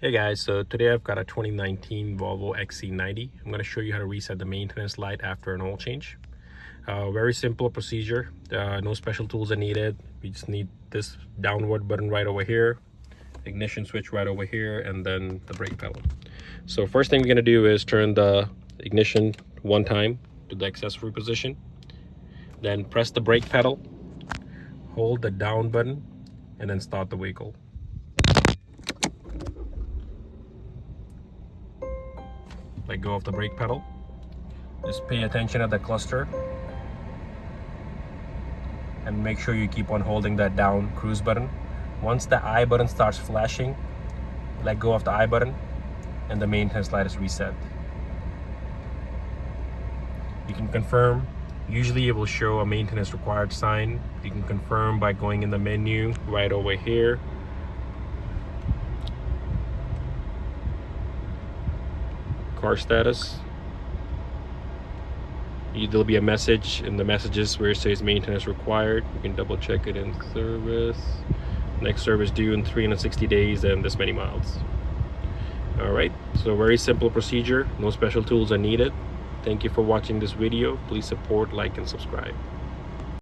Hey guys, so today I've got a 2019 Volvo XC90. I'm going to show you how to reset the maintenance light after an oil change. Very simple procedure. No special tools are needed. We just need this downward button right over here, ignition switch right over here, and then the brake pedal. So first thing we're going to do is turn the ignition one time to the accessory position. Then press the brake pedal, hold the down button, and then start the vehicle. Let go of the brake pedal. Just pay attention at the cluster and make sure you keep on holding that down cruise button. Once the I button starts flashing, let go of the I button and the maintenance light is reset. You can confirm. Usually it will show a maintenance required sign. You can confirm by going in the menu right over here. Car status. There'll be a message in the messages where it says maintenance required. You can double check it in service. Next service due in 360 days and this many miles. Alright, so very simple procedure. No special tools are needed. Thank you for watching this video. Please support, like, and subscribe.